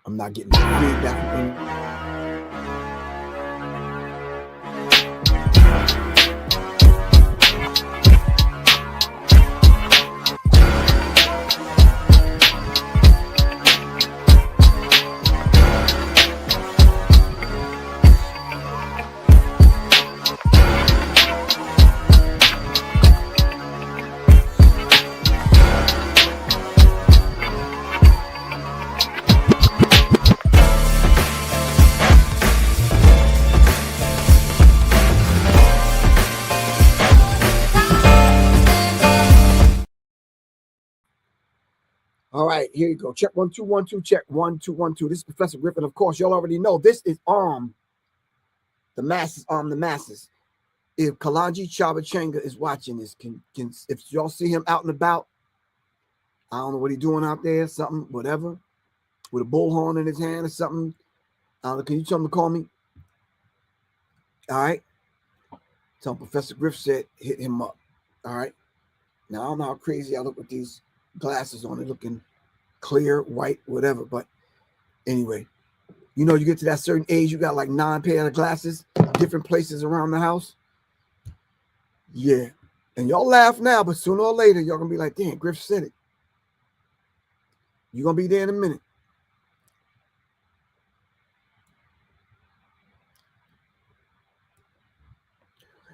I'm not getting feedback from any. All right, here you go. Check 1 2 1 2. Check 1 2 1 2. This is Professor Griffin. Of course, y'all already know this is the masses. The masses. If Kalanji Chabachenga is watching this, can if y'all see him out and about, I don't know what he's doing out there, something, whatever, with a bullhorn in his hand or something. I don't know, can you tell him to call me? All right. Tell him Professor Griff said hit him up. All right. Now I don't know how crazy I look with these glasses on, it looking clear, white, whatever. But anyway, you know, you get to that certain age, you got like 9 pair of glasses, different places around the house. Yeah. And y'all laugh now, but sooner or later, y'all gonna be like, damn, Griff said it. You're gonna be there in a minute.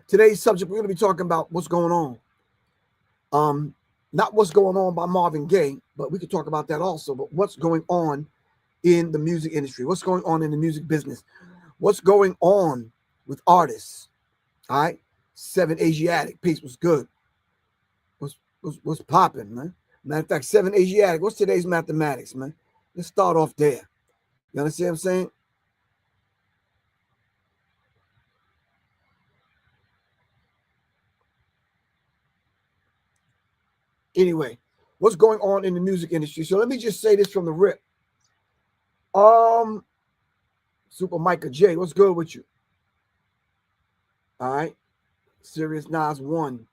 Today's subject, we're gonna be talking about what's going on. Not what's going on by Marvin Gaye, but we could talk about that also. But what's going on in the music industry? What's going on in the music business? What's going on with artists? All right, 7 Asiatic. Peace was good. What's popping, man? Matter of fact, 7 Asiatic. What's today's mathematics, man? Let's start off there. You understand what I'm saying? Anyway, what's going on in the music industry? So let me just say this from the rip. Super Micah J, what's good with you? All right. Serious Nas 1.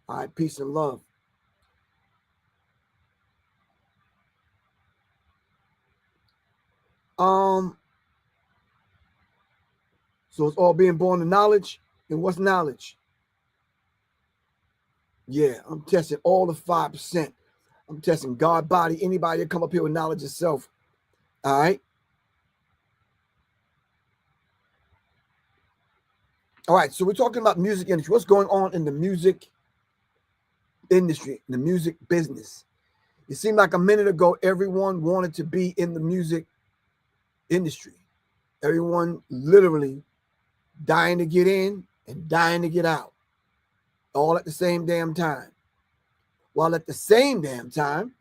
All right, peace and love. So it's all being born to knowledge. And what's knowledge? Yeah, I'm testing all the 5%. I'm testing God, body, anybody that come up here with knowledge itself. All right. All right, so we're talking about music industry. What's going on in the music industry, the music business? It seemed like a minute ago, everyone wanted to be in the music industry. Everyone literally dying to get in and dying to get out, all at the same damn time. While at the same damn time,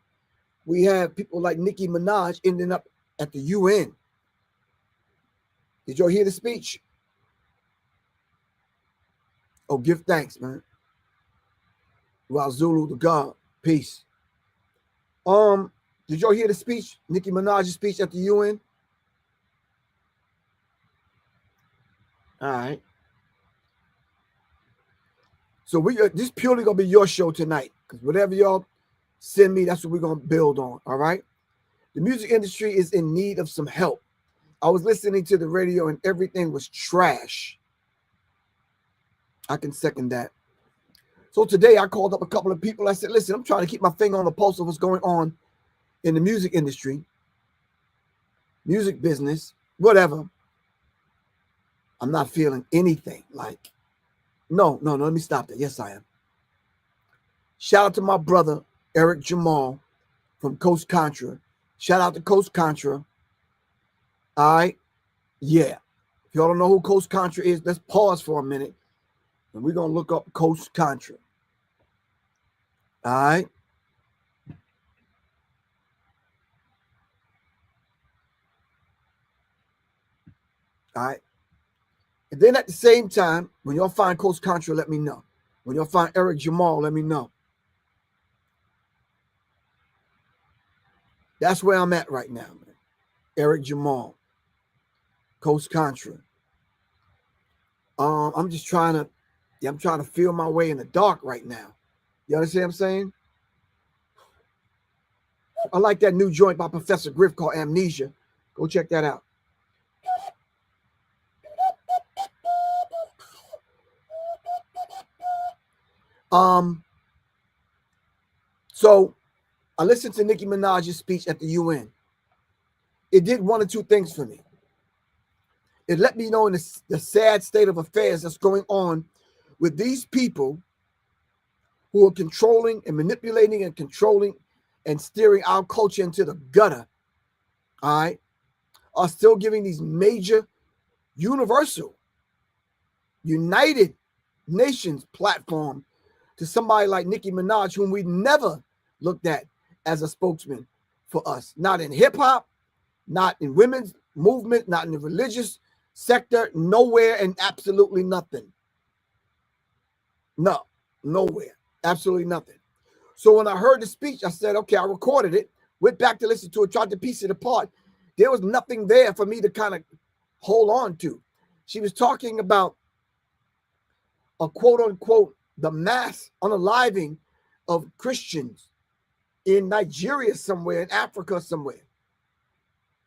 we have people like Nicki Minaj ending up at the UN. Did y'all hear the speech? Oh, give thanks, man. While Zulu the God, peace. Did y'all hear the speech? Nicki Minaj's speech at the UN? All right. So this purely gonna be your show tonight, because whatever y'all send me, that's what we're gonna build on. All right. The music industry is in need of some help. I was listening to the radio and everything was trash. I can second that. So today I called up a couple of people. I said, listen, I'm trying to keep my finger on the pulse of what's going on in the music industry, music business, whatever. I'm not feeling anything like, no, let me stop that. Yes, I am. Shout out to my brother, Eric Jamal from Coast Contra. Shout out to Coast Contra. All right. Yeah. If y'all don't know who Coast Contra is, let's pause for a minute. And we're going to look up Coast Contra. All right. All right. And then at the same time, when y'all find Coast Contra, let me know. When y'all find Eric Jamal, let me know. That's where I'm at right now, man. Eric Jamal, Coast Contra. I'm just trying to feel my way in the dark right now. You understand what I'm saying? I like that new joint by Professor Griff called Amnesia. Go check that out. So I listened to Nicki Minaj's speech at the UN. It did one or two things for me. It let me know in the sad state of affairs that's going on with these people who are controlling and manipulating and controlling and steering our culture into the gutter, all right, are still giving these major universal United Nations platform to somebody like Nicki Minaj, whom we never looked at as a spokesman for us. Not in hip-hop, not in women's movement, not in the religious sector, nowhere and absolutely nothing. No, nowhere. Absolutely nothing. So when I heard the speech, I said, okay, I recorded it, went back to listen to it, tried to piece it apart. There was nothing there for me to kind of hold on to. She was talking about a quote unquote, the mass unaliving of Christians in Nigeria somewhere, in Africa somewhere.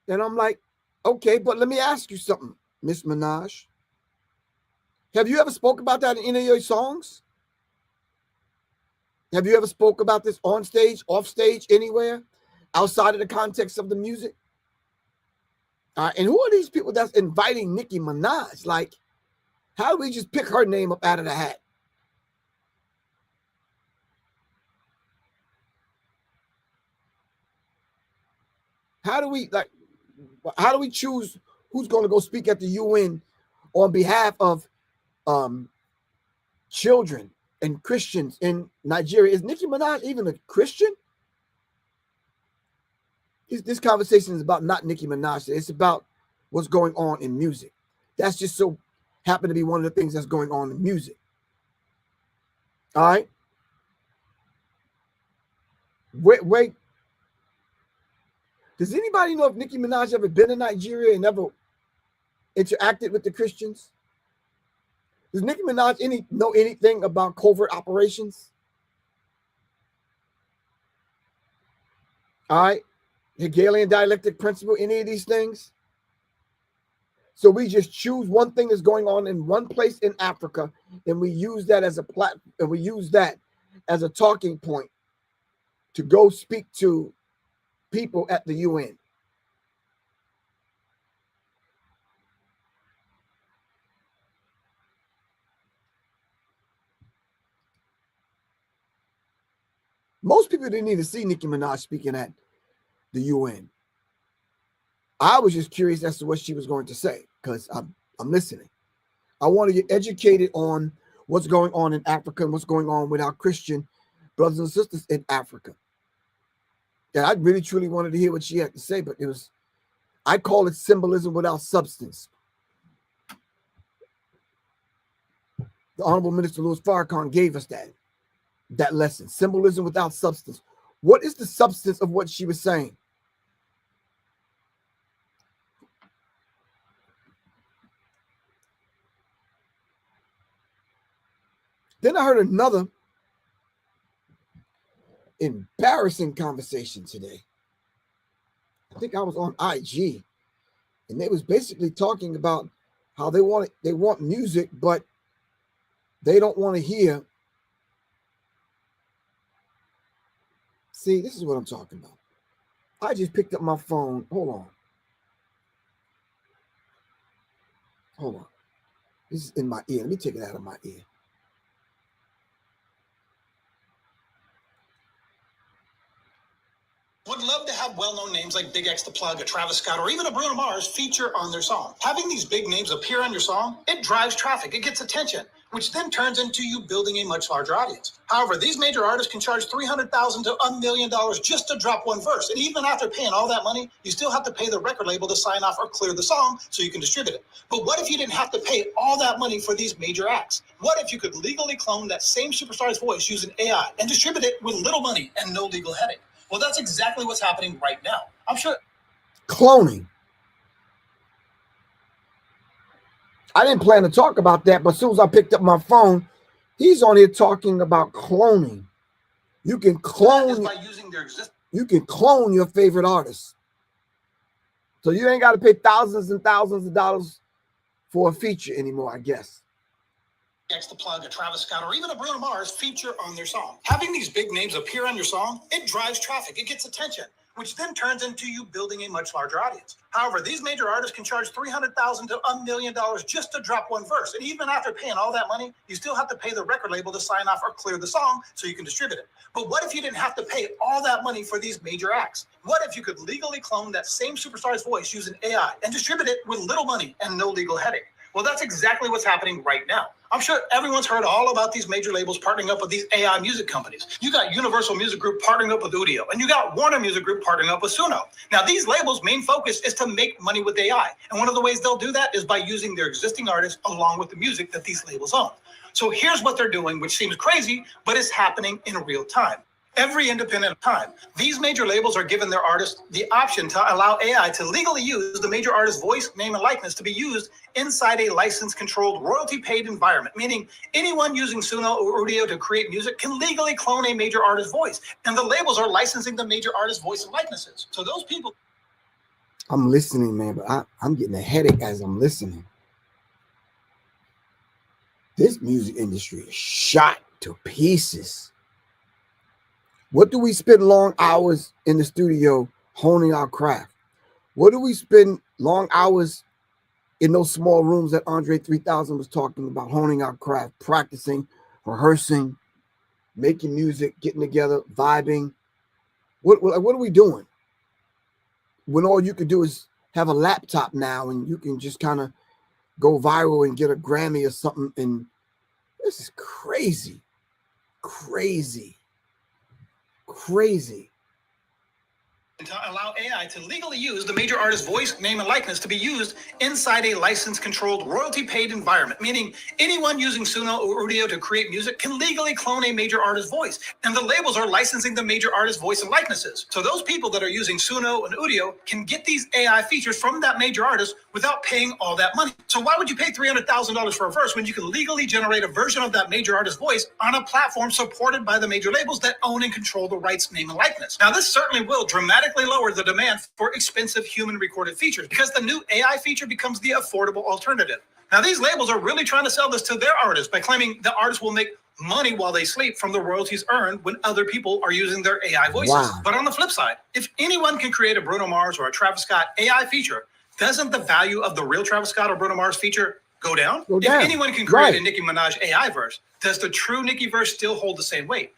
And I'm like, okay, but let me ask you something, Miss Minaj. Have you ever spoke about that in any of your songs? Have you ever spoke about this on stage, off stage, anywhere, outside of the context of the music? And who are these people that's inviting Nicki Minaj? Like, how do we just pick her name up out of the hat? How do we choose who's going to go speak at the UN on behalf of children and Christians in Nigeria? Is Nicki Minaj even a Christian? This conversation is about not Nicki Minaj. It's about what's going on in music. That's just so happened to be one of the things that's going on in music. All right. Wait. Does anybody know if Nicki Minaj ever been in Nigeria and ever interacted with the Christians? Does Nicki Minaj know anything about covert operations? All right. Hegelian dialectic principle, any of these things? So we just choose one thing that's going on in one place in Africa, and we use that as a platform, and we use that as a talking point to go speak to people at the UN. Most people didn't even see Nicki Minaj speaking at the UN. I was just curious as to what she was going to say because I'm listening. I want to get educated on what's going on in Africa and what's going on with our Christian brothers and sisters in Africa. And I really truly wanted to hear what she had to say, but I call it symbolism without substance. The Honorable Minister Louis Farrakhan gave us that lesson, symbolism without substance. What is the substance of what she was saying? Then I heard another embarrassing conversation today. I think I was on IG, and they was basically talking about how they want music, but they don't want to hear. See, this is what I'm talking about. I just picked up my phone. Hold on. This is in my ear. Let me take it out of my ear. Would love to have well-known names like Big X the Plug, a Travis Scott, or even a Bruno Mars feature on their song. Having these big names appear on your song, it drives traffic, it gets attention, which then turns into you building a much larger audience. However, these major artists can charge $300,000 to $1 million just to drop one verse. And even after paying all that money, you still have to pay the record label to sign off or clear the song so you can distribute it. But what if you didn't have to pay all that money for these major acts? What if you could legally clone that same superstar's voice using AI and distribute it with little money and no legal headache? Well, that's exactly what's happening right now. I'm sure. Cloning. I didn't plan to talk about that, but as soon as I picked up my phone, he's on here talking about cloning. You can clone. By using their existing. you can clone your favorite artist. So you ain't got to pay thousands and thousands of dollars for a feature anymore, I guess. The Plug, a Travis Scott, or even a Bruno Mars feature on their song. Having these big names appear on your song, it drives traffic, it gets attention, which then turns into you building a much larger audience. However, these major artists can charge $300,000 to $1 million just to drop one verse. And even after paying all that money, you still have to pay the record label to sign off or clear the song so you can distribute it. But what if you didn't have to pay all that money for these major acts? What if you could legally clone that same superstar's voice using AI and distribute it with little money and no legal headache? Well, that's exactly what's happening right now. I'm sure everyone's heard all about these major labels partnering up with these AI music companies. You got Universal Music Group partnering up with Udio, and you got Warner Music Group partnering up with Suno. Now, these labels' main focus is to make money with AI. And one of the ways they'll do that is by using their existing artists along with the music that these labels own. So here's what they're doing, which seems crazy, but it's happening in real time. Every independent time, these major labels are giving their artists the option to allow AI to legally use the major artist's voice, name, and likeness to be used inside a license-controlled, royalty-paid environment, meaning anyone using Suno or Udio to create music can legally clone a major artist's voice, and the labels are licensing the major artist's voice and likenesses. So those people... I'm listening, man, but I'm getting a headache as I'm listening. This music industry is shot to pieces. What do we spend long hours in the studio honing our craft? What do we spend long hours in those small rooms that Andre 3000 was talking about, honing our craft, practicing, rehearsing, making music, getting together, vibing? What are we doing when all you could do is have a laptop now and you can just kind of go viral and get a Grammy or something? And this is crazy, crazy. Crazy. To allow AI to legally use the major artist's voice, name, and likeness to be used inside a license-controlled, royalty-paid environment, meaning anyone using Suno or Udio to create music can legally clone a major artist's voice, and the labels are licensing the major artist's voice and likenesses. So those people that are using Suno and Udio can get these AI features from that major artist without paying all that money. So why would you pay $300,000 for a verse when you can legally generate a version of that major artist's voice on a platform supported by the major labels that own and control the rights, name, and likeness? Now, this certainly will dramatically lower the demand for expensive human recorded features because the new AI feature becomes the affordable alternative. Now, these labels are really trying to sell this to their artists by claiming the artists will make money while they sleep from the royalties earned when other people are using their AI voices. Wow. But on the flip side, if anyone can create a Bruno Mars or a Travis Scott AI feature, doesn't the value of the real Travis Scott or Bruno Mars feature go down? If anyone can create a Nicki Minaj AI verse, does the true Nicki verse still hold the same weight?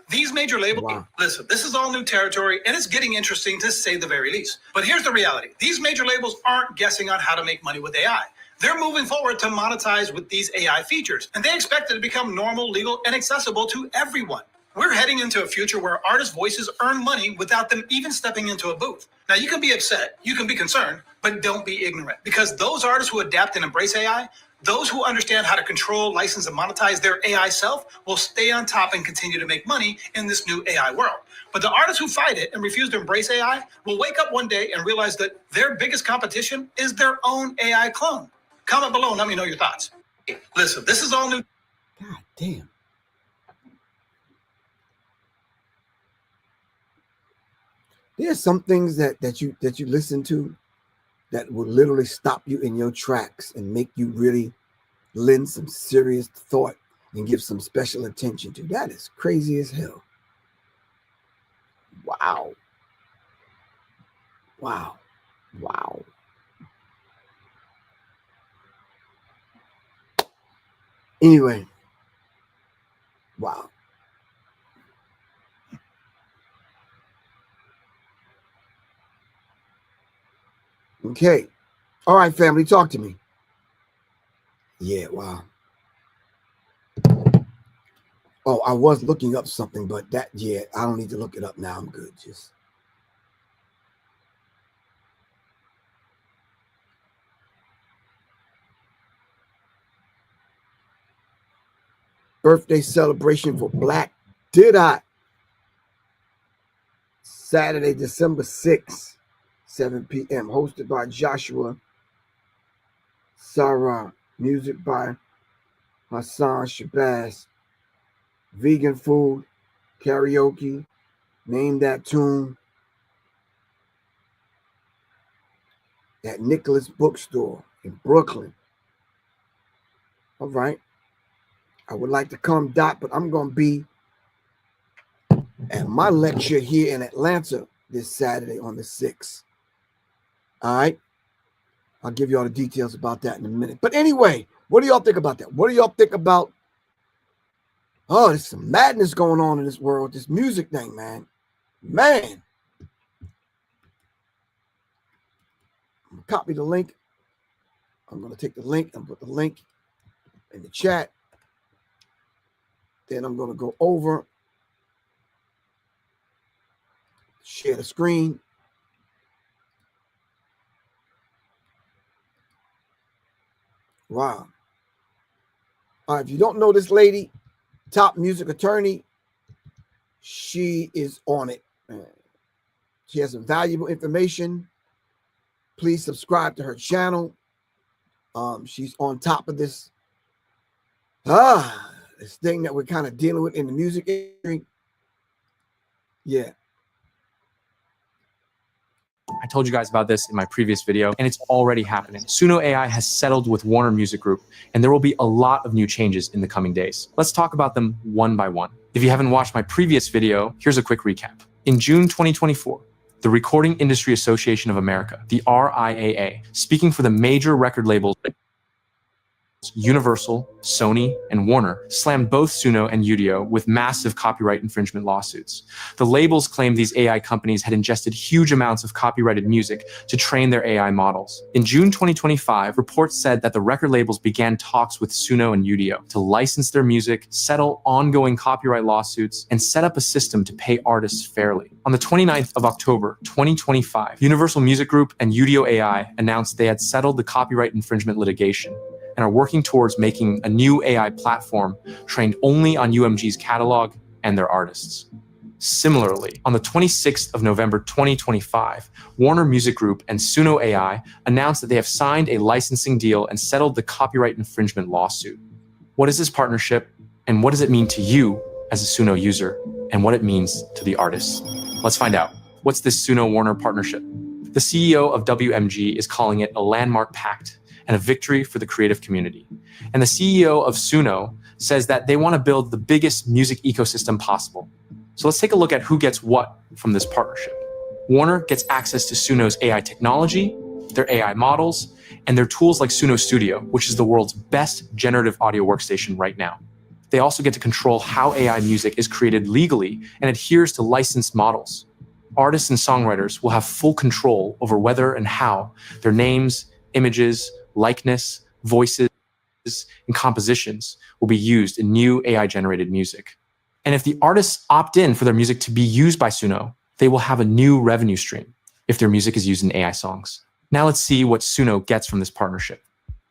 These major labels, listen, this is all new territory and it's getting interesting to say the very least. But here's the reality. These major labels aren't guessing on how to make money with AI. They're moving forward to monetize with these AI features, and they expect it to become normal, legal, and accessible to everyone. We're heading into a future where artists' voices earn money without them even stepping into a booth. Now, you can be upset, you can be concerned, but don't be ignorant, because those artists who adapt and embrace AI, those who understand how to control, license, and monetize their AI self will stay on top and continue to make money in this new AI world. But the artists who fight it and refuse to embrace AI will wake up one day and realize that their biggest competition is their own AI clone. Comment below and let me know your thoughts. Listen, this is all new. God damn. There's some things that you listen to that will literally stop you in your tracks and make you really lend some serious thought and give some special attention to. That is crazy as hell. Wow. Wow. Wow. Anyway. Wow. Okay. All right, family, talk to me. Yeah, wow. Oh, I was looking up something, but I don't need to look it up now. I'm good. Just birthday celebration for Black Did I? Saturday, December 6th, 7 p.m. Hosted by Joshua Sarah. Music by Hassan Shabazz. Vegan food, karaoke, Name that tune at Nicholas Bookstore in Brooklyn. All right. I would like to come, Dot, but I'm going to be at my lecture here in Atlanta this Saturday on the 6th. All right. I'll give you all the details about that in a minute. But anyway, what do y'all think about that? What do y'all think about, oh, there's some madness going on in this world, this music thing, man. Man. Copy the link. I'm going to take the link and put the link in the chat. Then I'm going to go over, share the screen. Wow. All right, if you don't know this lady, top music attorney, she is on it. She has some valuable information. Please subscribe to her channel. She's on top of this thing that we're kind of dealing with in the music industry. Yeah. I told you guys about this in my previous video, and it's already happening. Suno AI has settled with Warner Music Group, and there will be a lot of new changes in the coming days. Let's talk about them one by one. If you haven't watched my previous video, here's a quick recap. In June 2024, the Recording Industry Association of America, the RIAA, speaking for the major record labels Universal, Sony, and Warner, slammed both Suno and Udio with massive copyright infringement lawsuits. The labels claimed these AI companies had ingested huge amounts of copyrighted music to train their AI models. In June 2025, reports said that the record labels began talks with Suno and Udio to license their music, settle ongoing copyright lawsuits, and set up a system to pay artists fairly. On the 29th of October, 2025, Universal Music Group and Udio AI announced they had settled the copyright infringement litigation and are working towards making a new AI platform trained only on UMG's catalog and their artists. Similarly, on the 26th of November 2025, Warner Music Group and Suno AI announced that they have signed a licensing deal and settled the copyright infringement lawsuit. What is this partnership, and what does it mean to you as a Suno user, and what it means to the artists? Let's find out. What's this Suno-Warner partnership? The CEO of WMG is calling it a landmark pact and a victory for the creative community. And the CEO of Suno says that they want to build the biggest music ecosystem possible. So let's take a look at who gets what from this partnership. Warner gets access to Suno's AI technology, their AI models, and their tools like Suno Studio, which is the world's best generative audio workstation right now. They also get to control how AI music is created legally and adheres to licensed models. Artists and songwriters will have full control over whether and how their names, images, likeness, voices, and compositions will be used in new AI-generated music. And if the artists opt in for their music to be used by Suno, they will have a new revenue stream if their music is used in AI songs. Now let's see what Suno gets from this partnership.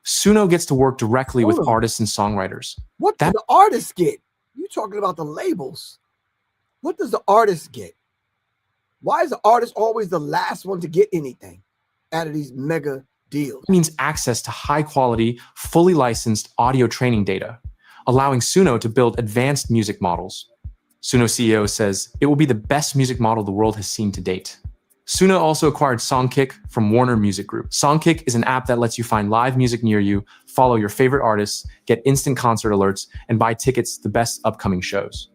Suno gets to work directly with artists and songwriters. What do the artists get? You're talking about the labels. What does the artist get? Why is the artist always the last one to get anything out of these mega deals? It means access to high-quality, fully licensed audio training data, allowing Suno to build advanced music models. Suno CEO says it will be the best music model the world has seen to date. Suno also acquired Songkick from Warner Music Group. Songkick is an app that lets you find live music near you, follow your favorite artists, get instant concert alerts, and buy tickets to the best upcoming shows.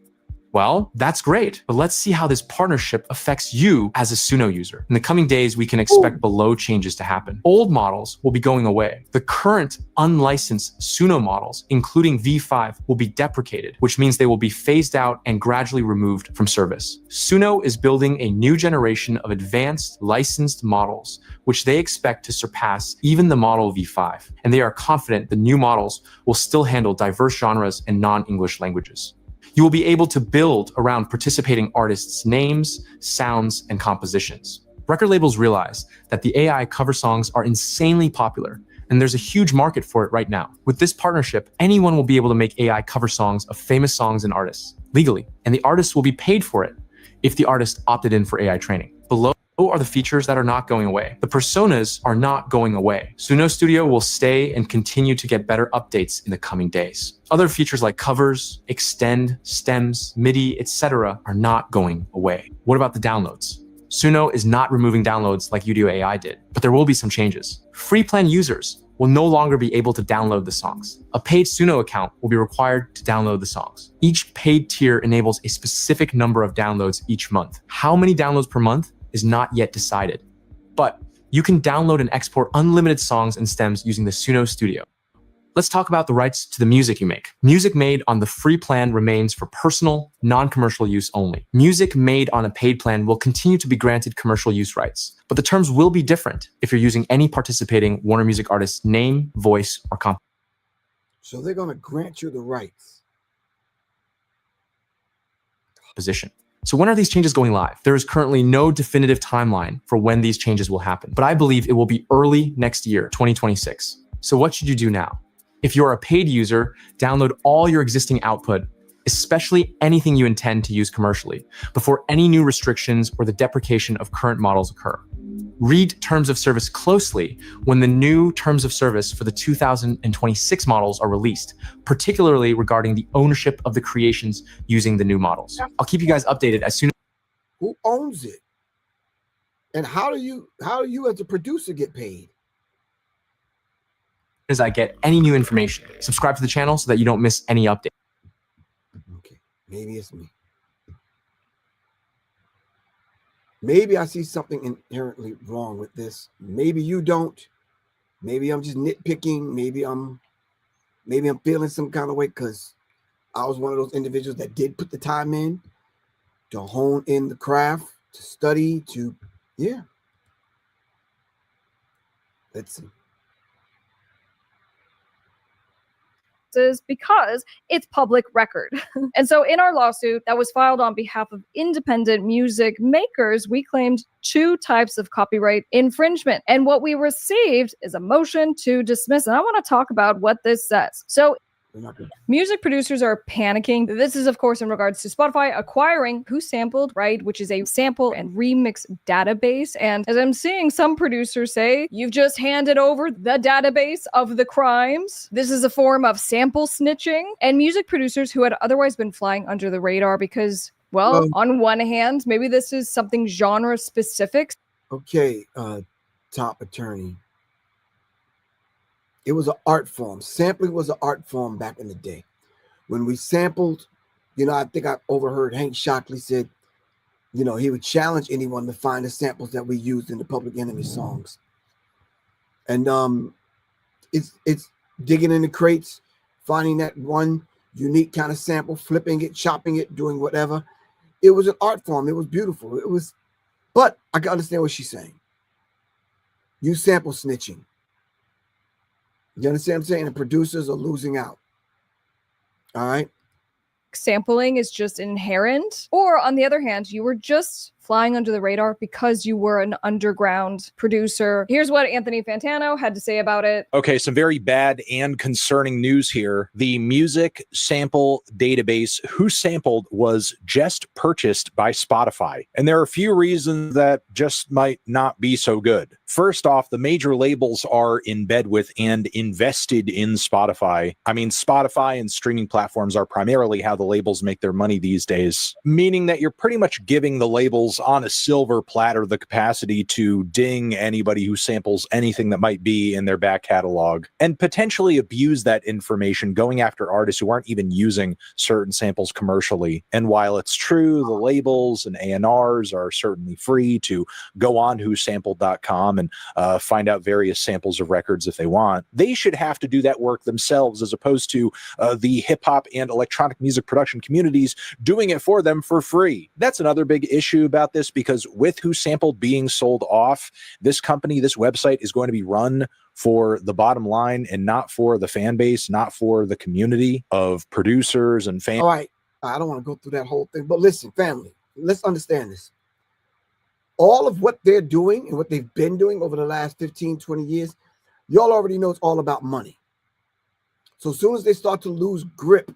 Well, that's great, but let's see how this partnership affects you as a Suno user. In the coming days, we can expect below changes to happen. Old models will be going away. The current unlicensed Suno models, including V5, will be deprecated, which means they will be phased out and gradually removed from service. Suno is building a new generation of advanced licensed models, which they expect to surpass even the model V5, and they are confident the new models will still handle diverse genres and non-English languages. You will be able to build around participating artists' names, sounds, and compositions. Record labels realize that the AI cover songs are insanely popular, and there's a huge market for it right now. With this partnership, anyone will be able to make AI cover songs of famous songs and artists legally, and the artists will be paid for it if the artist opted in for AI training. Below are the features that are not going away. The personas are not going away. Suno Studio will stay and continue to get better updates in the coming days. Other features like covers, extend, stems, MIDI, etc. are not going away. What about the downloads? Suno is not removing downloads like Udio AI did, but there will be some changes. Free plan users will no longer be able to download the songs. A paid Suno account will be required to download the songs. Each paid tier enables a specific number of downloads each month. How many downloads per month is not yet decided, but you can download and export unlimited songs and stems using the Suno Studio. Let's talk about the rights to the music you make. Music made on the free plan remains for personal, non-commercial use only. Music made on a paid plan will continue to be granted commercial use rights, but the terms will be different if you're using any participating Warner Music artist's name, voice, or So they're going to grant you the rights. composition. So when are these changes going live? There is currently no definitive timeline for when these changes will happen, but I believe it will be early next year, 2026. So what should you do now? If you're a paid user, download all your existing output, especially anything you intend to use commercially, before any new restrictions or the deprecation of current models occur. Read terms of service closely when the new terms of service for the 2026 models are released, particularly regarding the ownership of the creations using the new models. I'll keep you guys updated as soon Who owns it? And how do you as a producer get paid? as I get any new information. Subscribe to the channel so that you don't miss any updates. Okay, maybe it's me. Maybe I see something inherently wrong with this. Maybe you don't. Maybe I'm just nitpicking. Maybe I'm feeling some kind of way because I was one of those individuals that did put the time in to hone in the craft, to study, yeah. Let's see. Because it's public record. And so in our lawsuit that was filed on behalf of independent music makers, we claimed 2 types of copyright infringement. And what we received is a motion to dismiss. And I want to talk about what this says. So music producers are panicking. This is, of course, in regards to Spotify acquiring Who Sampled, right, which is a sample and remix database. And as I'm seeing some producers say, you've just handed over the database of the crimes. This is a form of sample snitching. And music producers who had otherwise been flying under the radar because, well, on one hand, maybe this is something genre specific. Okay, top attorney. It was an art form. Sampling was an art form back in the day. When we sampled, I think I overheard Hank Shockley said, he would challenge anyone to find the samples that we used in the Public Enemy songs. And it's digging in the crates, finding that one unique kind of sample, flipping it, chopping it, doing whatever. It was an art form. It was beautiful. But I can understand what she's saying. You sample snitching. You understand what I'm saying? The producers are losing out. All right. Sampling is just inherent. Or on the other hand, you were just flying under the radar because you were an underground producer. Here's what Anthony Fantano had to say about it. Okay, some very bad and concerning news here. The music sample database Who Sampled was just purchased by Spotify. And there are a few reasons that just might not be so good. First off, the major labels are in bed with and invested in Spotify. I mean, Spotify and streaming platforms are primarily how the labels make their money these days, meaning that you're pretty much giving the labels on a silver platter the capacity to ding anybody who samples anything that might be in their back catalog and potentially abuse that information, going after artists who aren't even using certain samples commercially. And while it's true, the labels and A&Rs are certainly free to go on whosampled.com and find out various samples of records if they want, they should have to do that work themselves as opposed to the hip-hop and electronic music production communities doing it for them for free. That's another big issue about this, because with Who Sampled being sold off, this company, this website is going to be run for the bottom line and not for the fan base, not for the community of producers and fans. All right. I don't want to go through that whole thing, but listen, family, let's understand this. All of what they're doing and what they've been doing over the last 15, 20 years, y'all already know it's all about money. So as soon as they start to lose grip,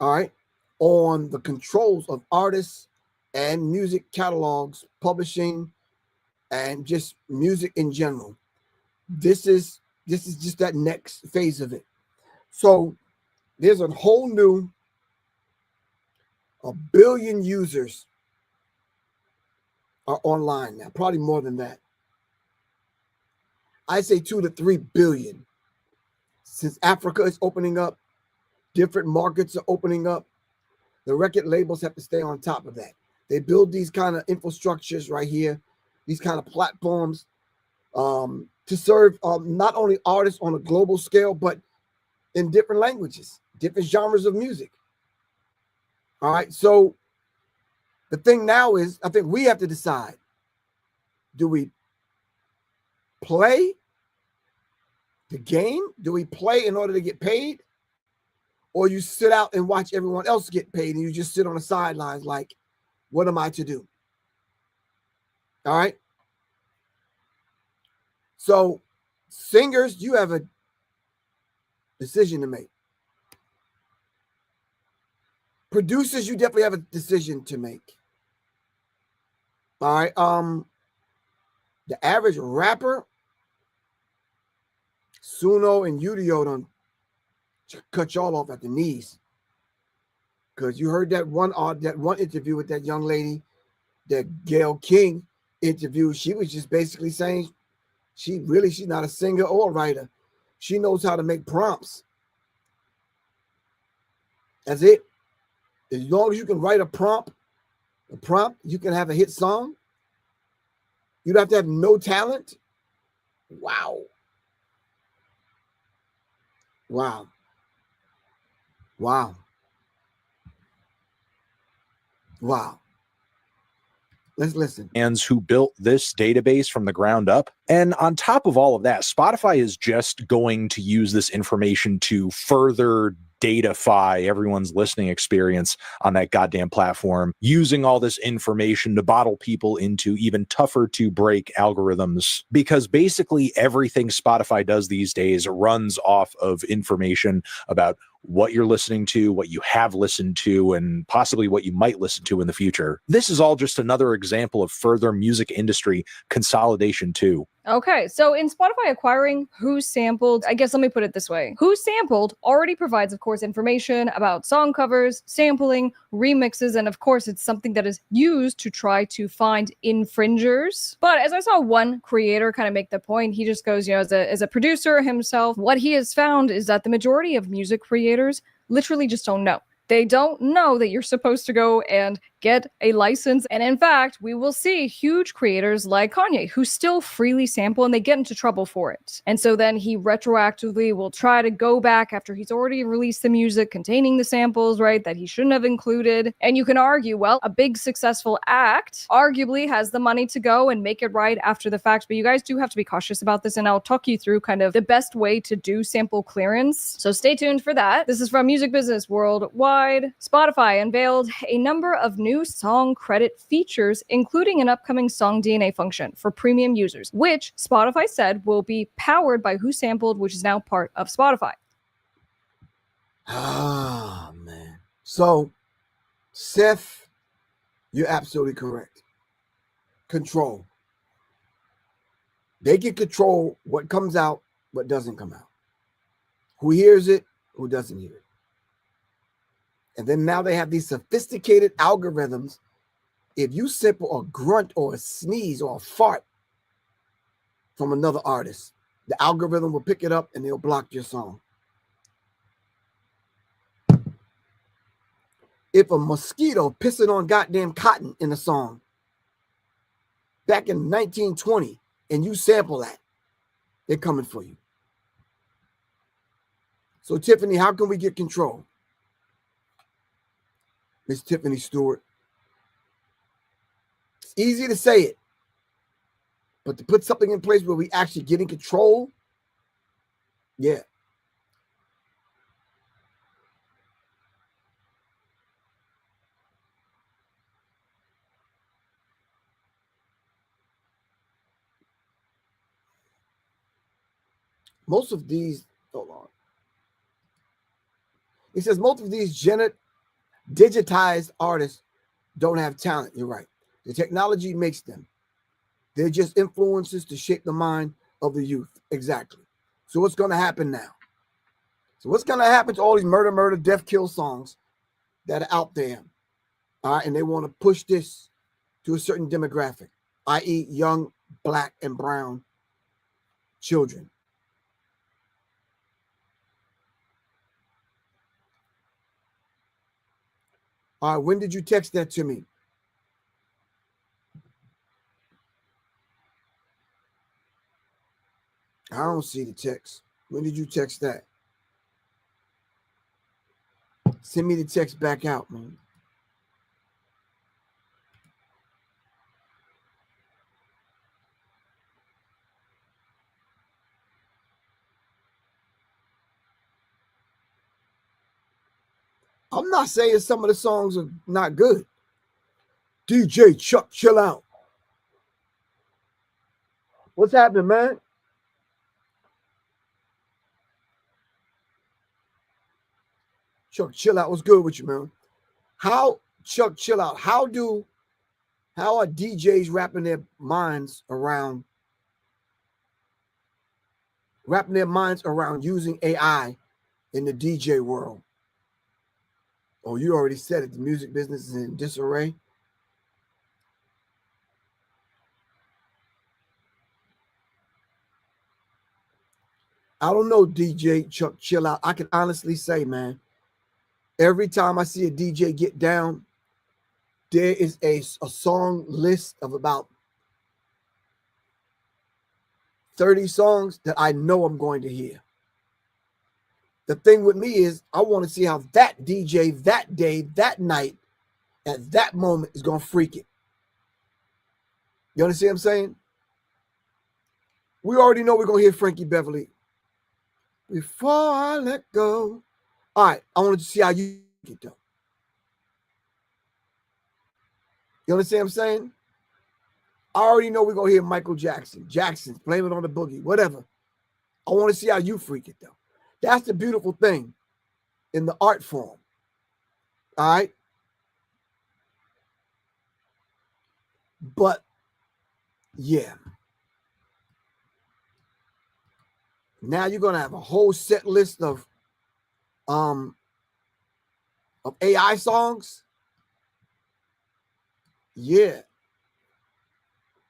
all right, on the controls of artists and music catalogs, publishing, and just music in general. This is just that next phase of it. So there's a whole new 1 billion users are online now, probably more than that. I say 2 to 3 billion. Since Africa is opening up, different markets are opening up, the record labels have to stay on top of that. They build these kind of infrastructures right here, these kind of platforms to serve not only artists on a global scale, but in different languages, different genres of music. All right. So the thing now is, I think we have to decide, do we play the game? Do we play in order to get paid? Or you sit out and watch everyone else get paid and you just sit on the sidelines like, what am I to do? All right. So singers, you have a decision to make. Producers, you definitely have a decision to make. All right. The average rapper, Suno and Udio don't cut y'all off at the knees. Because you heard that one interview with that young lady, that Gayle King interview. She was just basically saying she's not a singer or a writer. She knows how to make prompts. That's it. As long as you can write a prompt, you can have a hit song. You don't have to have no talent. Wow. Wow. Wow. Wow. Let's listen. Fans who built this database from the ground up. And on top of all of that, Spotify is just going to use this information to further datafy everyone's listening experience on that goddamn platform, using all this information to bottle people into even tougher to break algorithms. Because basically everything Spotify does these days runs off of information about what you're listening to, what you have listened to, and possibly what you might listen to in the future. This is all just another example of further music industry consolidation too. Okay, so in Spotify acquiring Who Sampled, I guess let me put it this way. Who Sampled already provides, of course, information about song covers, sampling, remixes, and of course, it's something that is used to try to find infringers. But as I saw one creator kind of make the point, he just goes, as a producer himself, what he has found is that the majority of music creators literally just don't know. They don't know that you're supposed to go and get a license. And in fact, we will see huge creators like Kanye who still freely sample and they get into trouble for it. And so then he retroactively will try to go back after he's already released the music containing the samples, right, that he shouldn't have included. And you can argue, well, a big successful act arguably has the money to go and make it right after the fact. But you guys do have to be cautious about this. And I'll talk you through kind of the best way to do sample clearance. So stay tuned for that. This is from Music Business Worldwide. Spotify unveiled a number of new song credit features, including an upcoming song DNA function for premium users, which Spotify said will be powered by Who Sampled, which is now part of Spotify. Ah, man. So, Seth, you're absolutely correct. Control. They can control what comes out, what doesn't come out. Who hears it, who doesn't hear it. And then now they have these sophisticated algorithms. If you sample a grunt or a sneeze or a fart from another artist, the algorithm will pick it up and they'll block your song. If a mosquito pissing on goddamn cotton in a song back in 1920 and you sample that, they're coming for you. So Tiffany, how can we get control? Miss Tiffany Stewart. It's easy to say it, but to put something in place where we actually get in control, yeah. Most of these, hold on. It says most of these digitized artists don't have talent. You're right. The technology makes them. They're just influences to shape the mind of the youth. Exactly. So what's going to happen now? So what's going to happen to all these murder, death, kill songs that are out there? All right, and they want to push this to a certain demographic, i.e. young black and brown children. All right, when did you text that to me? I don't see the text. When did you text that? Send me the text back out, man. I'm not saying some of the songs are not good. DJ Chuck, chill out. What's happening, man? Chuck, chill out. What's good with you, man? Chuck, chill out. How are DJs wrapping their minds around using AI in the DJ world? Oh, you already said it. The music business is in disarray. I don't know, DJ Chuck, chill out. I can honestly say, man, every time I see a DJ get down, there is a song list of about 30 songs that I know I'm going to hear. The thing with me is I want to see how that DJ that day, that night, at that moment is going to freak it. You understand what I'm saying? We already know we're going to hear Frankie Beverly. Before I let go. All right, I want to see how you get though. You understand what I'm saying? I already know we're going to hear Michael Jackson. Jackson's Blame It on the Boogie, whatever. I want to see how you freak it though. That's the beautiful thing in the art form. All right? But, yeah. Now you're going to have a whole set list of AI songs. Yeah.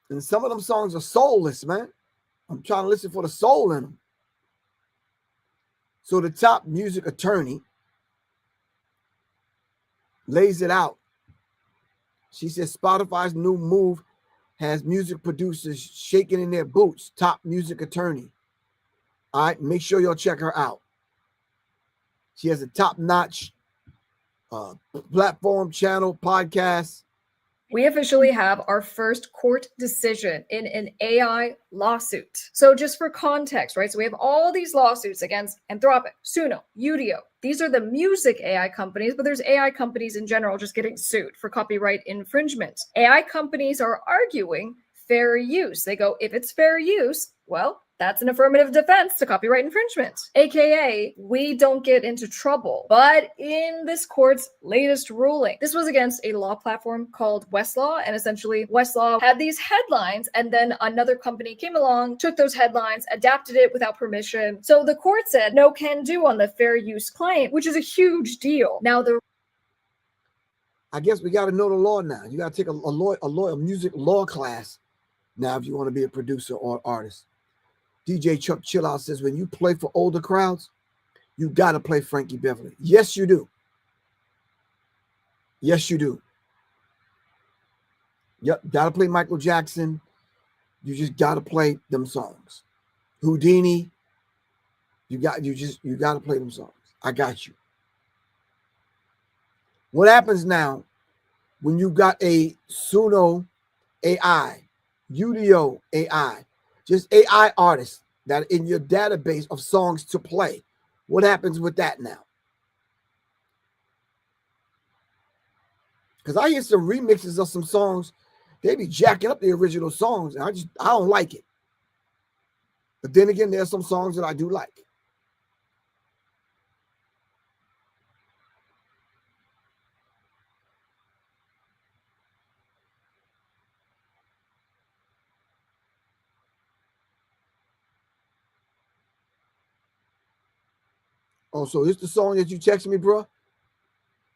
And some of them songs are soulless, man. I'm trying to listen for the soul in them. So the top music attorney lays it out. She says Spotify's new move has music producers shaking in their boots. Top music attorney. All right, make sure y'all check her out. She has a top-notch platform, channel, podcast. We officially have our first court decision in an AI lawsuit. So just for context, right? So we have all these lawsuits against Anthropic, Suno, Udio. These are the music AI companies, but there's AI companies in general just getting sued for copyright infringement. AI companies are arguing fair use. They go, if it's fair use, well, that's an affirmative defense to copyright infringement, aka we don't get into trouble. But in this court's latest ruling, this was against a law platform called Westlaw, and essentially Westlaw had these headlines, and then another company came along, took those headlines, adapted it without permission. So the court said no can do on the fair use claim, which is a huge deal. Now I guess we got to know the law now. You got to take a music law class now if you want to be a producer or artist. DJ Chuck Chill Out says, when you play for older crowds, you got to play Frankie Beverly. Yes, you do. Yes, you do. Yep, got to play Michael Jackson. You just got to play them songs. Houdini, you got to play them songs. I got you. What happens now when you got a Suno AI, Udio AI, just AI artists that are in your database of songs to play? What happens with that now? Because I hear some remixes of some songs, they be jacking up the original songs, and I don't like it. But then again, there's some songs that I do like. Oh, so it's the song that you texted me, bro?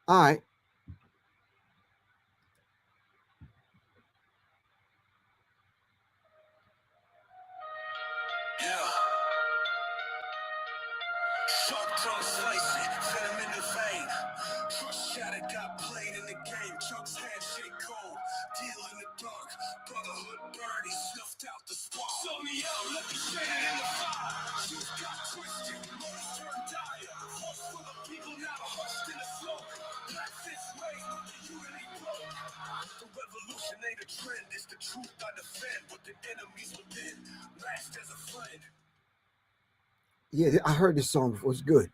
All right. Yeah. Sharp tongue slicing, venom in the vein. Trust shattered, got played in the game. Chuck's handshake cold, deal in the dark. Brotherhood burned, he snuffed out the spark. Sold me out, let me shade it in the fire. Shoes got twisted, motives turned dire. Hearts full of people now hushed in the smoke. Black fist raised, but the unity broke. The revolution ain't a trend, it's the truth I defend. But the enemies within, last as a friend. Yeah, I heard this song before. It's good.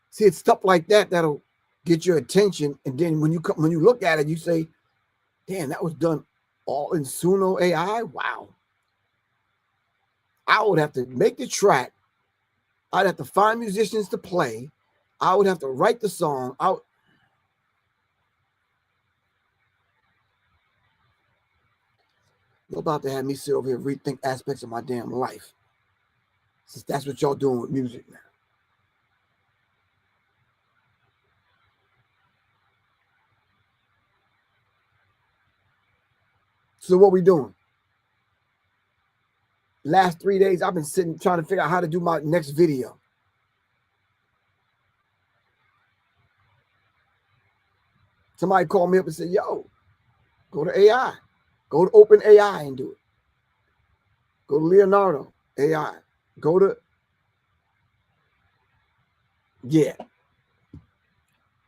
See, it's stuff like that that'll get your attention, and then when you look at it, you say, "Damn, that was done all in Suno AI." Wow. I would have to make the track. I'd have to find musicians to play. I would have to write the song. You're about to have me sit over here and rethink aspects of my damn life, since that's what y'all doing with music now. So what we doing? Last 3 days, I've been sitting trying to figure out how to do my next video. Somebody called me up and said, "Yo, go to AI. Go to Open AI and do it. Go to Leonardo AI. Go to," yeah.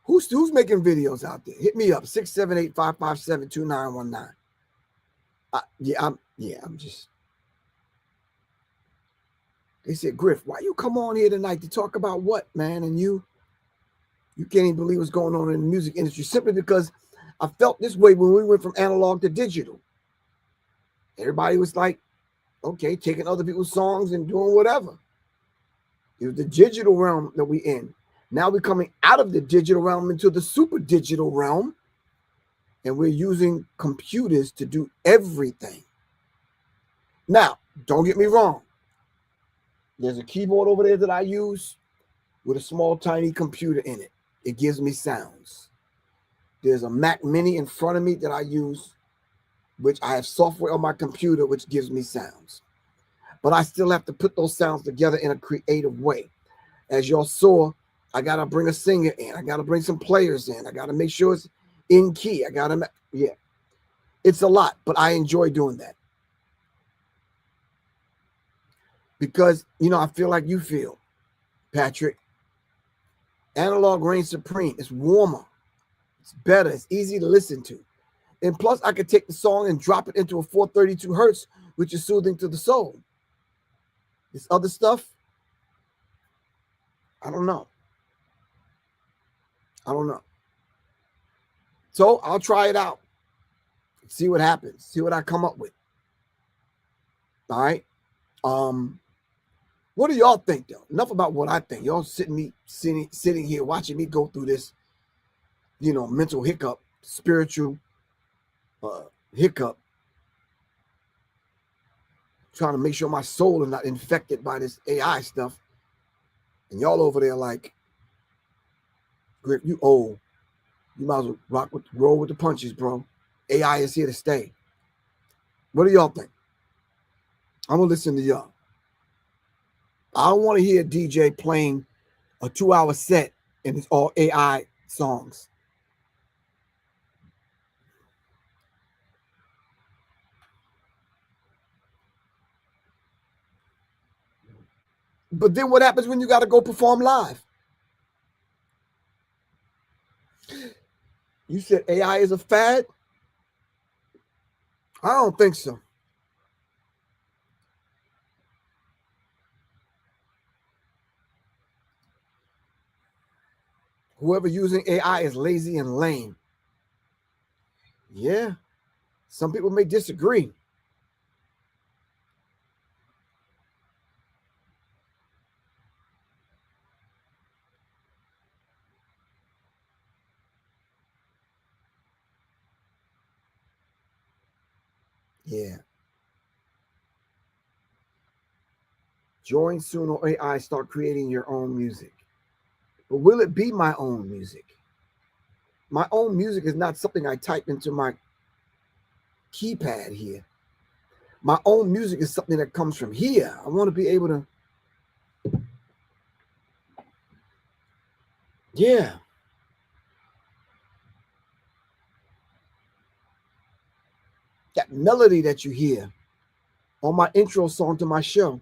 Who's making videos out there? Hit me up, 678-557-2919. I'm just. They said, "Griff, why you come on here tonight to talk about what, man?" And you can't even believe what's going on in the music industry, simply because I felt this way when we went from analog to digital. Everybody was like, okay, taking other people's songs and doing whatever. It was the digital realm that we in. Now we're coming out of the digital realm into the super digital realm, and we're using computers to do everything. Now, don't get me wrong. There's a keyboard over there that I use with a small, tiny computer in it. It gives me sounds. There's a Mac Mini in front of me that I use, which I have software on my computer, which gives me sounds. But I still have to put those sounds together in a creative way. As y'all saw, I got to bring a singer in. I got to bring some players in. I got to make sure it's in key. Yeah. It's a lot, but I enjoy doing that. Because, I feel like you feel, Patrick. Analog reigns supreme. It's warmer. It's better. It's easy to listen to. And plus, I could take the song and drop it into a 432 hertz, which is soothing to the soul. This other stuff, I don't know. So I'll try it out. See what happens. See what I come up with. All right. What do y'all think, though? Enough about what I think. Y'all sitting here watching me go through this, mental hiccup, spiritual hiccup, trying to make sure my soul is not infected by this AI stuff. And y'all over there like, Griff, you old. You might as well roll with the punches, bro. AI is here to stay. What do y'all think? I'm gonna listen to y'all. I don't want to hear a DJ playing a 2-hour set and it's all AI songs. But then what happens when you got to go perform live? You said AI is a fad? I don't think so. Whoever using AI is lazy and lame. Yeah. Some people may disagree. Yeah. Join soon or AI, start creating your own music. But will it be my own music? My own music is not something I type into my keypad here. My own music is something that comes from here. I want to be able to, yeah. That melody that you hear on my intro song to my show.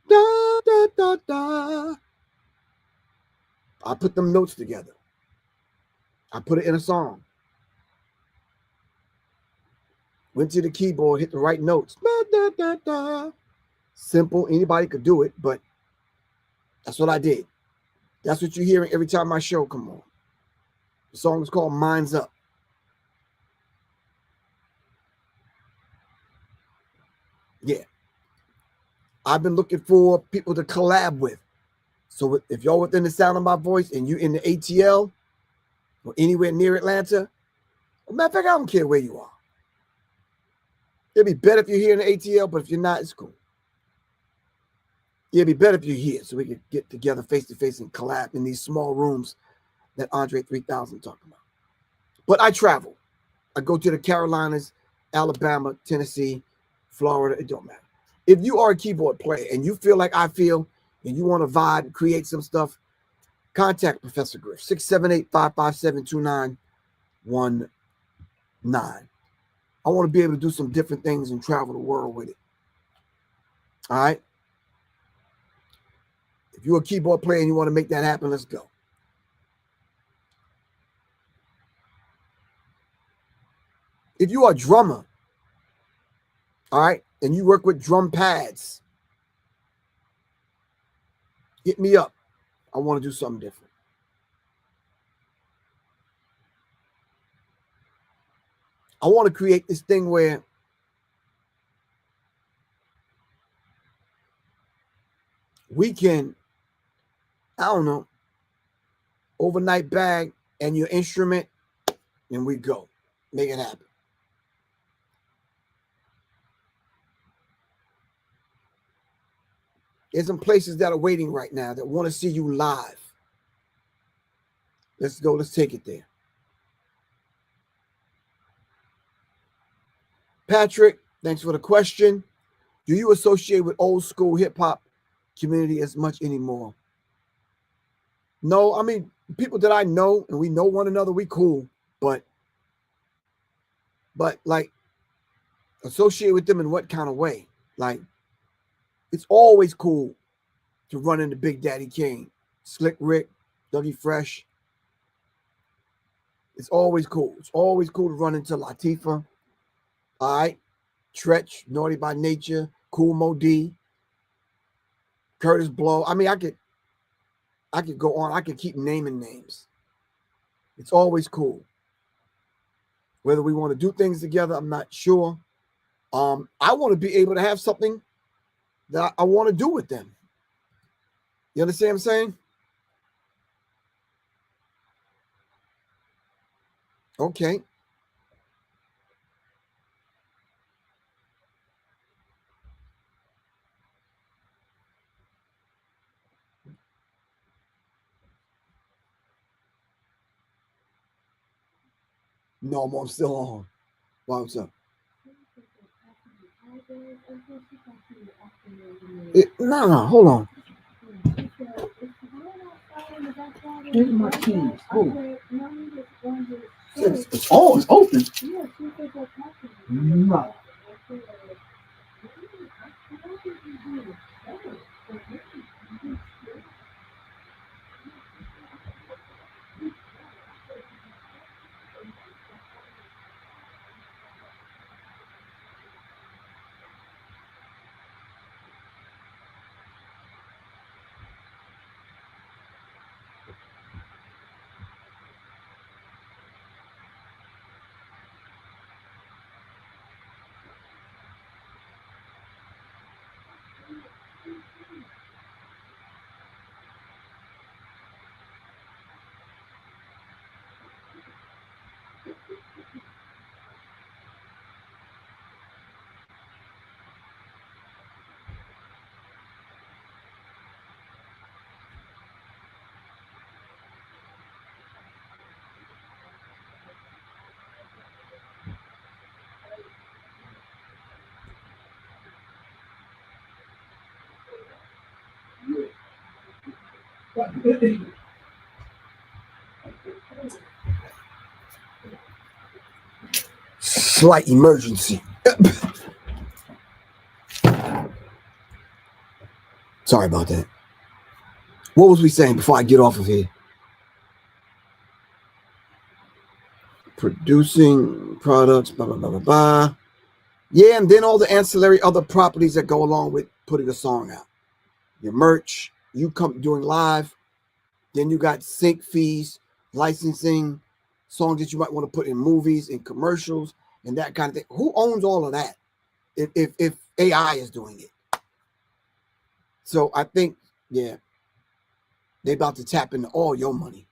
Da, da, da, da. I put them notes together. I put it in a song. Went to the keyboard, hit the right notes. Da, da, da, da. Simple. Anybody could do it, but that's what I did. That's what you're hearing every time my show come on. The song is called Minds Up. Yeah. I've been looking for people to collab with. So if y'all within the sound of my voice and you in the ATL or anywhere near Atlanta, well, matter of fact, I don't care where you are. It'd be better if you're here in the ATL, but if you're not, it's cool. It'd be better if you're here so we could get together face to face and collab in these small rooms that Andre 3000 talked about. But I travel. I go to the Carolinas, Alabama, Tennessee, Florida. It don't matter. If you are a keyboard player and you feel like I feel and you want to vibe, create some stuff, contact Professor Griff, 678-557-2919. I want to be able to do some different things and travel the world with it. All right? If you're a keyboard player and you want to make that happen, let's go. If you are a drummer, all right, and you work with drum pads, hit me up. I want to do something different. I want to create this thing where we can, I don't know, overnight bag and your instrument, and we go. Make it happen. There's some places that are waiting right now that want to see you live. Let's go. Let's take it there. Patrick, thanks for the question. Do you associate with old school hip hop community as much anymore? No, I mean, people that I know and we know one another, we cool, but like associate with them in what kind of way? Like, it's always cool to run into Big Daddy Kane, Slick Rick, Dougie Fresh. It's always cool. It's always cool to run into Latifah. All right. Tretch, Naughty by Nature, Cool Mo D, Curtis Blow. I mean, I could go on. I could keep naming names. It's always cool. Whether we want to do things together, I'm not sure. I want to be able to have something that I want to do with them. You understand what I'm saying? Okay. No, I'm still on. What's up? No, hold on. Here's my keys. Oh. It's open. No. Slight emergency. Sorry about that. What was we saying before I get off of here? Producing products, blah, blah, blah, blah, blah. Yeah, and then all the ancillary other properties that go along with putting a song out. Your merch, you come doing live, then you got sync fees, licensing, songs that you might want to put in movies and commercials and that kind of thing. Who owns all of that if AI is doing it? So I think, yeah, they're about to tap into all your money.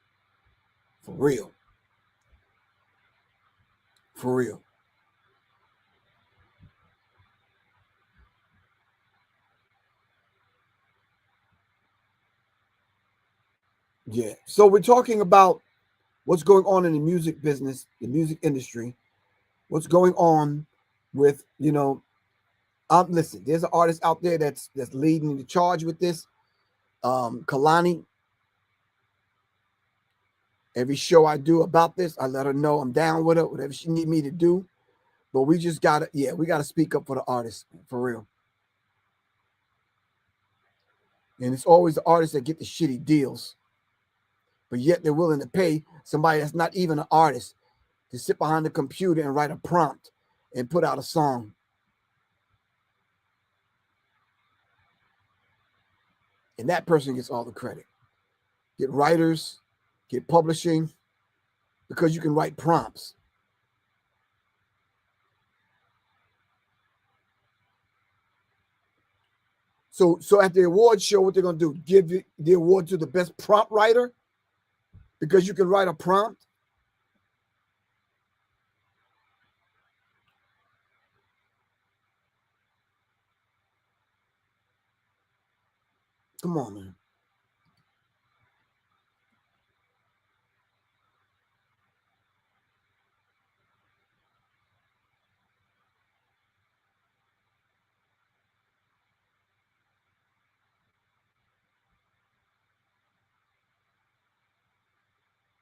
For real. For real. Yeah. So we're talking about what's going on in the music business, the music industry, what's going on with, listen, there's an artist out there that's leading the charge with this. Kalani. Every show I do about this, I let her know I'm down with her, whatever she need me to do. But we just gotta, we gotta speak up for the artists, for real. And it's always the artists that get the shitty deals, but yet they're willing to pay somebody that's not even an artist to sit behind the computer and write a prompt and put out a song. And that person gets all the credit. Get writers, get publishing, because you can write prompts. So at the award show, what they're going to do, give the award to the best prompt writer because you can write a prompt? Come on, man.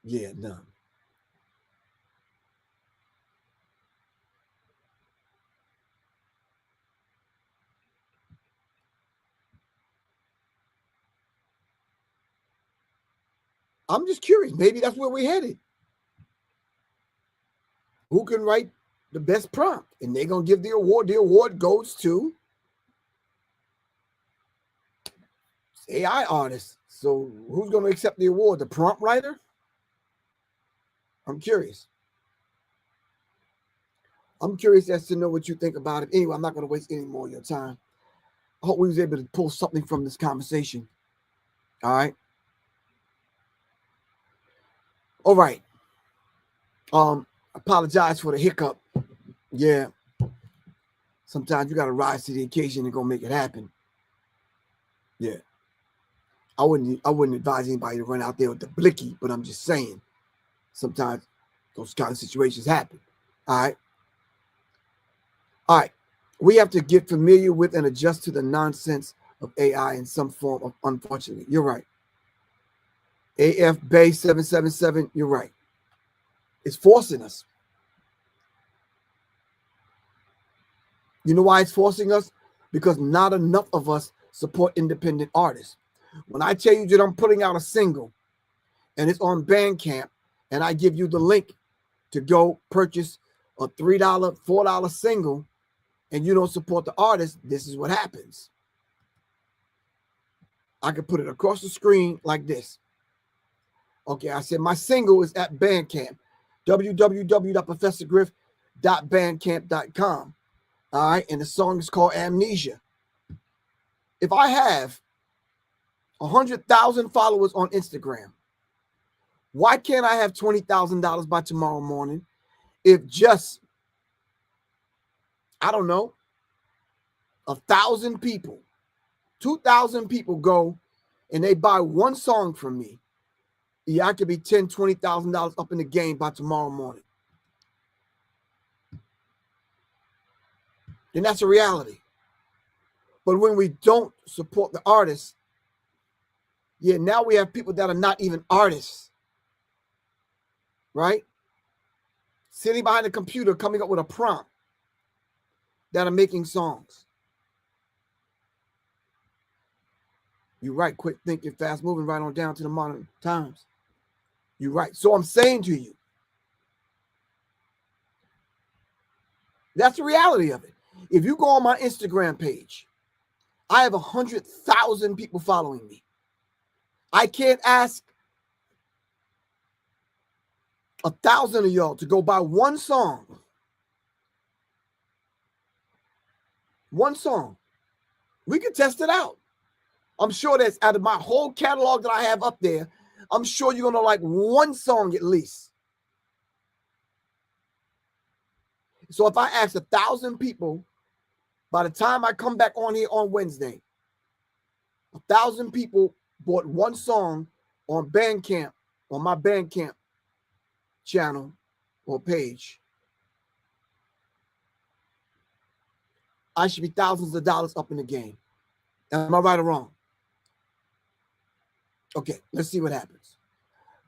Yeah, no. I'm just curious. Maybe that's where we're headed. Who can write the best prompt? And they're going to give the award. The award goes to AI artists. So who's going to accept the award? The prompt writer? I'm curious. I'm curious as to know what you think about it. Anyway, I'm not going to waste any more of your time. I hope we was able to pull something from this conversation. All right. All right. Apologize for the hiccup. Yeah. Sometimes you got to rise to the occasion and go make it happen. Yeah. I wouldn't advise anybody to run out there with the blicky, but I'm just saying sometimes those kind of situations happen. All right. All right. We have to get familiar with and adjust to the nonsense of AI in some form of, unfortunately. You're right. AF Bay 777, you're right. It's forcing us. You know why it's forcing us? Because not enough of us support independent artists. When I tell you that I'm putting out a single and it's on Bandcamp and I give you the link to go purchase a $3, $4 single and you don't support the artist, this is what happens. I can put it across the screen like this. Okay, I said my single is at Bandcamp, www.professorgriff.bandcamp.com. All right, and the song is called Amnesia. If I have 100,000 followers on Instagram, why can't I have $20,000 by tomorrow morning if just, I don't know, 1,000 people, 2,000 people go and they buy one song from me? Yeah, I could be $10,000, $20,000 up in the game by tomorrow morning. Then that's a reality. But when we don't support the artists, Yeah, now we have people that are not even artists, right? Sitting behind a computer coming up with a prompt that are making songs. You're right, quick thinking, fast moving, right on down to the modern times. You're right. So I'm saying to you, that's the reality of it. If you go on my Instagram page, I have 100,000 people following me. I can't ask 1,000 of y'all to go buy one song. One song. We can test it out. I'm sure that's out of my whole catalog that I have up there, I'm sure you're going to like one song at least. So if I ask 1,000 people, by the time I come back on here on Wednesday, 1,000 people bought one song on Bandcamp, on my Bandcamp channel or page, I should be thousands of dollars up in the game. Am I right or wrong? Okay, let's see what happens.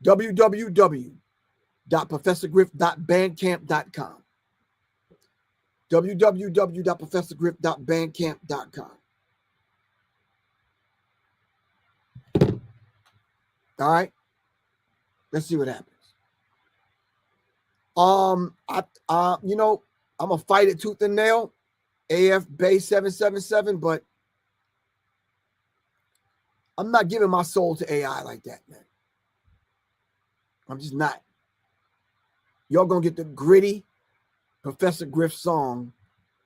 www.professorgriff.bandcamp.com. www.professorgriff.bandcamp.com. All right, let's see what happens. You know, I'm gonna fight it tooth and nail, AF Bay 777, but I'm not giving my soul to AI like that, man. I'm just not. Y'all gonna get the gritty Professor Griff song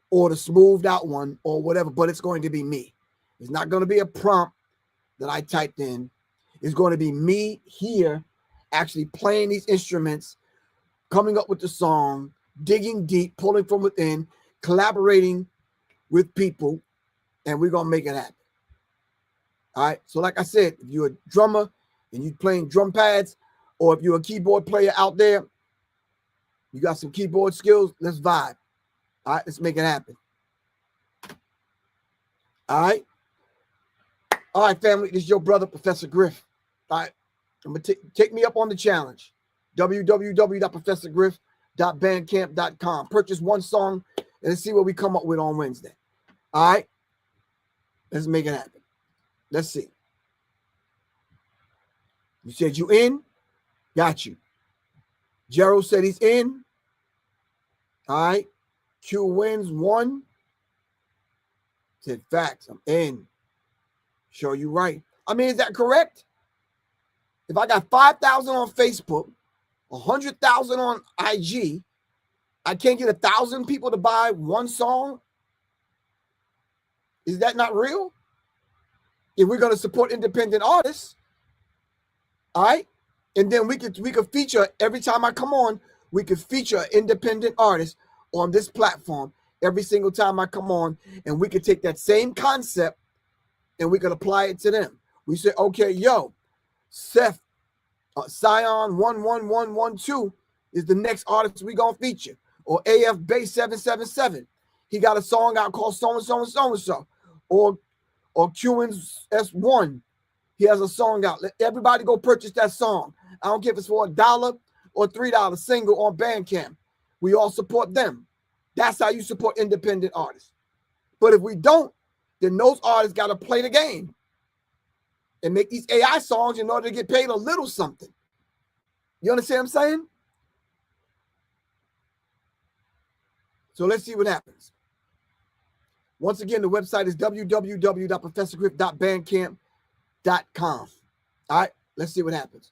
or the smoothed out one or whatever, but it's going to be me. It's not going to be a prompt that I typed in. It's going to be me here actually playing these instruments, coming up with the song, digging deep, pulling from within, collaborating with people, and we're going to make it happen. All right. So like I said, if you're a drummer and you're playing drum pads, or if you're a keyboard player out there, you got some keyboard skills, let's vibe. All right, let's make it happen. All right. All right, family, this is your brother, Professor Griff. All right. I'm going to take me up on the challenge. www.professorgriff.bandcamp.com. Purchase one song and let's see what we come up with on Wednesday. All right. Let's make it happen. Let's see. You said you in? Got you. Gerald said he's in. All right. Q wins 1. Said facts. I'm in. Sure, you right. I mean, is that correct? If I got 5,000 on Facebook, 100,000 on IG, I can't get 1,000 people to buy one song? Is that not real? If we're going to support independent artists, all right? And then we could feature, every time I come on, we could feature an independent artist on this platform every single time I come on, and we could take that same concept and we could apply it to them. We say, okay, yo, Seth, Scion 11112 is the next artist we gonna feature, or AF Bay 777. He got a song out called so and so and so and so, or QN's S1. He has a song out. Let everybody go purchase that song. I don't care if it's for $1 or $3 single on Bandcamp. We all support them. That's how you support independent artists. But if we don't, then those artists got to play the game and make these AI songs in order to get paid a little something. You understand what I'm saying? So let's see what happens. Once again, the website is www.professorgriff.bandcamp.com. All right, let's see what happens.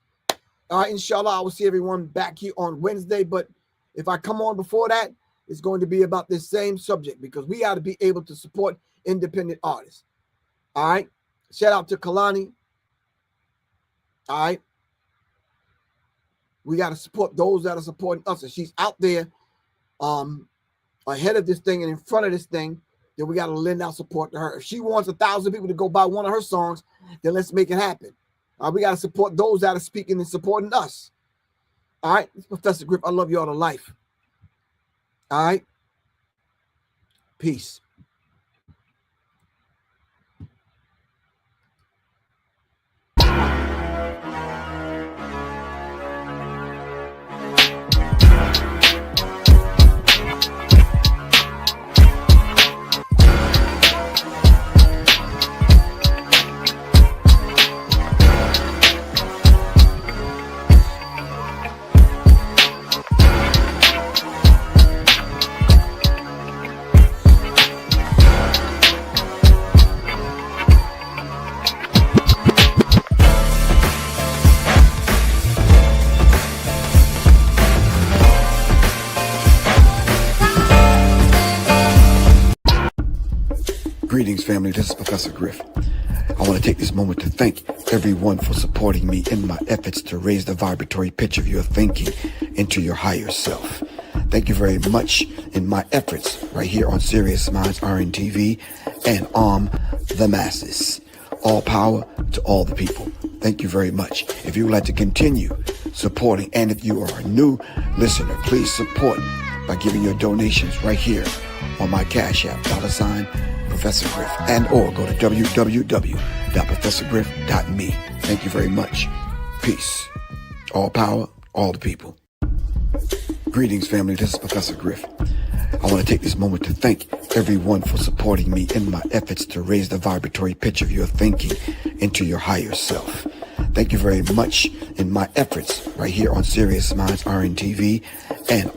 All right, inshallah, I will see everyone back here on Wednesday. But if I come on before that, it's going to be about this same subject because we got to be able to support independent artists. All right. Shout out to Kalani. All right. We got to support those that are supporting us. And she's out there ahead of this thing and in front of this thing. Then we got to lend our support to her. If she wants 1,000 people to go buy one of her songs, then let's make it happen. We got to support those that are speaking and supporting us. All right. It's Professor Griff. I love you all to life. All right. Peace. Greetings, family. This is Professor Griff. I want to take this moment to thank everyone for supporting me in my efforts to raise the vibratory pitch of your thinking into your higher self. Thank you very much in my efforts right here on Serious Minds RNTV and the masses. All power to all the people. Thank you very much. If you would like to continue supporting, and if you are a new listener, please support by giving your donations right here on my Cash App, $ Professor Griff, and or go to www.professorgriff.me. Thank you very much. Peace. All power, all the people. Greetings, family. This is Professor Griff. I want to take this moment to thank everyone for supporting me in my efforts to raise the vibratory pitch of your thinking into your higher self. Thank you very much in my efforts right here on Serious Minds RNTV and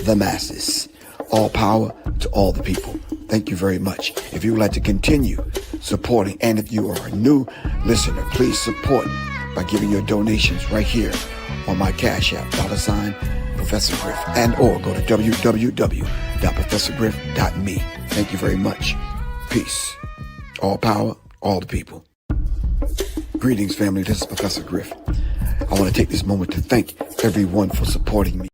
the masses. All power to all the people. Thank you very much. If you would like to continue supporting, and if you are a new listener, please support by giving your donations right here on my Cash App, $ Professor Griff, and or go to www.professorgriff.me. Thank you very much. Peace. All power, all the people. Greetings, family. This is Professor Griff. I want to take this moment to thank everyone for supporting me.